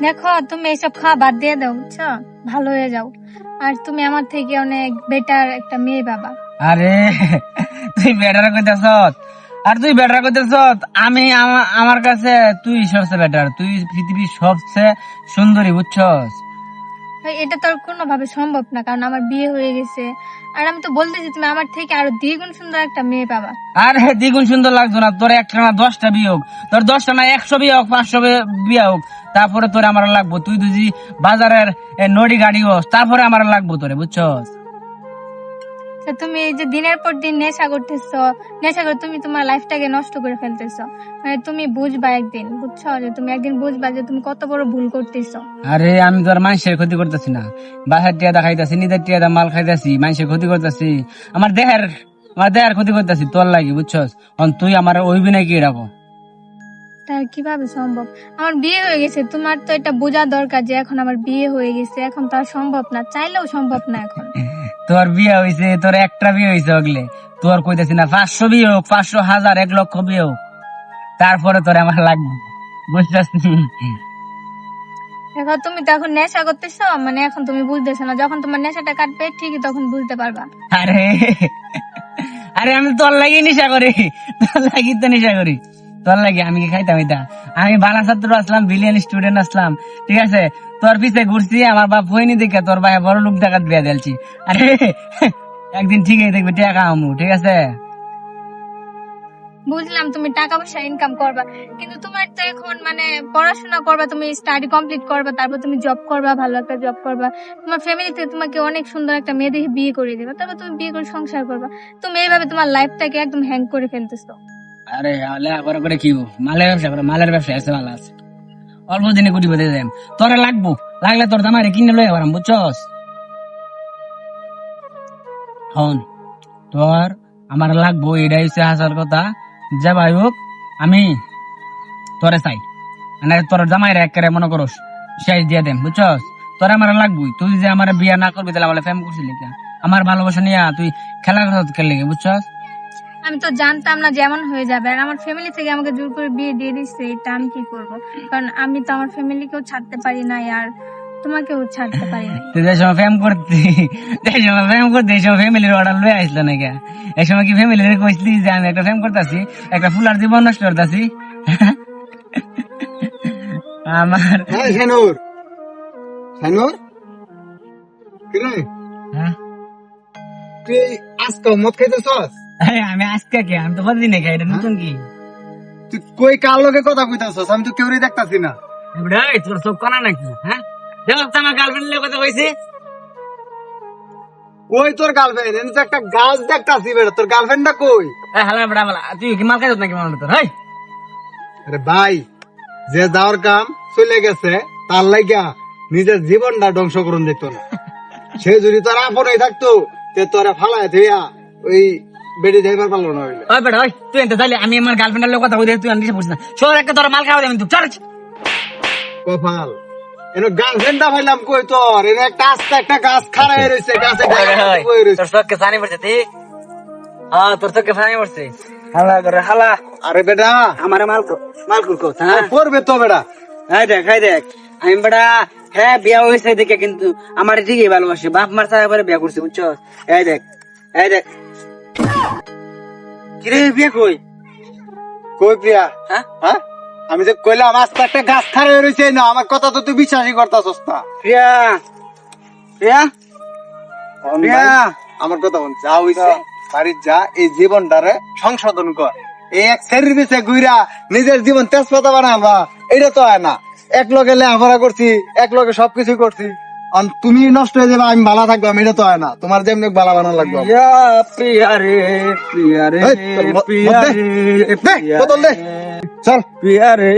দেখো তুমি এইসব খাওয়া বাদ দিয়ে দাও, বুঝছো? ভালো হয়ে যাও। আর তুমি আমার থেকে অনেক বেটার একটা মেয়ে বাবা। আরে তুই বেটার কইতেছ, আর তুই বেটার কইতেছ। আমি আমার কাছে তুই সবচেয়ে বেটার, তুই পৃথিবীর সবচেয়ে সুন্দরী, বুঝছস? এটা তো আর কোনোভাবে সম্ভব না, কারণ আমার বিয়ে হয়ে গেছে। আর আমি তো বলতেছি তুমি আমার থেকে আরো দ্বিগুণ সুন্দর একটা মেয়ে পাবা। আরে দ্বিগুণ সুন্দর লাগতো না? তোর একটা না 10টা বিয়ে হোক, তোর 10টা না 100 বিয়ে হোক, 500 বিয়ে হোক, তারপরে তোর আমার লাগবো। তুই যদি বাজারের নড়ি গাড়ি হোস, তারপরে আমার লাগবো তোরে, বুঝছস? তো তুমি এই যে দিনের পর দিন নেশা করতেছো, নেশা করে তুমি তোমার লাইফটাকে নষ্ট করে ফেলতেছো। মানে তুমি বুঝবা একদিন, বুঝছো? যে তুমি একদিন বুঝবা যে তুমি কত বড় ভুল করতেছো। আরে আমি তো আর মানুষের ক্ষতি করতেছি না, বাসার টিয়াদা খাইতেছি, নিজের টিয়াদা মাল খাইতেছি, মানুষের ক্ষতি করতেছি, আমার দেহের ক্ষতি করতেছি তোর লাগি, বুঝছস? তুই আমার ওইবি নাকি এরকম? তার কিভাবে সম্ভব? আমার বিয়ে হয়ে গেছে, তোমার তো এটা বোঝা দরকার যে এখন আমার বিয়ে হয়ে গেছে, এখন তো আর সম্ভব না, চাইলেও সম্ভব না এখন। তোর বিয়ে হয়েছে, তোর একটা বিয়ে হয়েছে, ওগলে তোর কইতেছি না 500 বিয়ে হোক, 500, 1000, 1 লক্ষ বিয়ে হোক, তারপরে তোর আমার লাগবে, বুঝছস? দেখো তুমি তো এখন নেশা করতেছো, মানে এখন তুমি বুঝতেছো না, যখন তোমার নেশাটা কাটবে ঠিকই তখন বুঝতে পারবা। আরে আরে আমি তোর লাগি নেশা করি, তোর লাগি তো নেশা করি, তোর লাগি আমি কি খাইতাম এটা? আমি ভালো ছাত্র আসলাম, বিলিয়ন স্টুডেন্ট আসলাম, ঠিক আছে? তোর পিছে ঘুরছি, আমার বাপ হয়নি দেখে তোর ভাই বড় লোক ডাকাত বিয়া দিয়েছি। আরে একদিন ঠিকই দেখবি টাকা আমু, ঠিক আছে? বুঝলাম তুমি টাকা পয়সা ইনকাম করবা, কিন্তু তোমার তো এখন মানে পড়াশোনা করবা, তুমি স্টাডি কমপ্লিট করবা, তারপর তুমি জব করবা, ভালো একটা জব করবা, তোমার ফ্যামিলিতে তোমাকে অনেক সুন্দর একটা মেয়ে দেখে বিয়ে করে দেবে, তারপর তুমি বিয়ে করে সংসার করবা। তুমি এইভাবে তোমার লাইফটাকে একদম হ্যাং করে ফেলতেছো। আরে লেখাপড়া করে কি হোক, মালের ব্যবসা করে, মালের ব্যবসা আছে, ভালো আছে, অল্প দিনে কুটি বেঁধে যাই। তোরা লাগবো, লাগলে তোর দামারে কিনে লয়ে পারাম, বুঝছস? হন তোর আমার লাগবো, এটাই হচ্ছে হাসার কথা। যে ভাই হোক, আমি তোরে চাই, মানে তোর জামাইরে একেবারে মনে করস শেষ দিয়ে দেন, বুঝছস? তোর আমার লাগবই। তুই যে আমার বিয়ে না করবি তাহলে আমার ফ্যাম করছিলি কেন? আমার ভালোবাসা নিয়ে তুই খেলা খেললি, বুঝছস? আমি তো জানতাম না যেমন হয়ে যাবে, আর আমার ফ্যামিলি থেকে আমাকে জোর করে বিয়ে দিয়ে দিচ্ছে, এটা আমি কি করবো? কারণ আমি তো আমার ফ্যামিলিকেও ছাড়তে পারি না, আর তোমাকেও ছাড়তে পারি না। তুই যে সময় ফ্যাম করতি, এই সময় ফ্যামিলির অর্ডার লয়ে আসলো নাকি? এই সময় কি ফ্যামিলির কইসলি যে আমি একটা ফ্যাম করতেছি, একটা ফুলার জীবন নষ্ট করতেছি? আমার শাইনুর, শাইনুর, কিরে হ্যাঁ? তুই আজকে মদ খাইতেছস? আমি আজকে কে, আমি তো প্রতিদিনে খাই, এটা নতুন কি? তুই কই কার লগে কথা কইতাছস? আমি তো কেউরে দেখতাছি না। এই তোর চোখ কানা নাকি? হ্যাঁ, দেখো তো আমার গার্লফ্রেন্ডের কথা কইছি। ওই তোর গার্লফ্রেন্ড, এনে তো একটা গাছ দেখতাছি বেটা, তোর গার্লফ্রেন্ডটা কই? হালা বড়া বলা, তুই কি মাল খাইছ নাকি? মাল তোর হেই আরে ভাই, যে যাওয়ার কাম চলে গেছে, তার লাগিয়া নিজের জীবনটা ধ্বংস করুন যেত না। সে যদি তোর আপনই থাকতো, তে তোরে ফালায় দিয়া ওই বেড়ি যাইবার পারলো না হইলে। ওই বেটা, ওই তুই এনতে তাইলে আমি আমার গার্লফ্রেন্ডের কথা কই, তুই আনতে বুঝছ না? শোর একটা তোর মাল খাওয়া দেব তুই, চল। কপাল, এনে গার্লফ্রেন্ডটা ভাইলাম কই তোর? এনে একটা আস্তে একটা গাছ খাড়ায় রয়েছে, গাছে বই রয়েছে। তোর চোখকে পানি পড়ছে, তুই তোর চোখকে পানি পড়ছে। হালা করে হালা। আরে বেটা, আমার মাল কুরকো, হ্যাঁ পড়বে তো বেটা। হাই দেখ আমি বেটা, হ্যাঁ বিয়া হয়েছে দেখে, কিন্তু আমার ঠিকই ভালোবাসে, বাপ মার ছাড়া করে বিয়া করছে, বুঝছো? এই দেখ কিরে বিয়া কই? কই প্রিয়া? হ্যাঁ হ্যাঁ, আমি যে কইলাম আস্তে একটা গাছ খাড়ায় রয়েছে না, আমার কথা তো তুই বিশ্বাসই করতাছস না। প্রিয়া প্রিয়া প্রিয়া, আমার কথা বল, যা হইছে বাড়ির যা, এই জীবনটারে সংশোধন কর। এই এক শরীর পিছে ঘুরা নিজের জীবন তেজপাতা বানাবা, এটা তো হয় না। এক লগে লেখাপড়া করছি, এক লগে সবকিছু করছি, আর তুমি নষ্ট হয়ে যাবে, আমি ভালো থাকবো, এটা তো হয় না। তোমার যেমনি ভালো বানানো লাগবে। প্রিয়া রে এই, বোতল দে, চল। প্রিয়া রে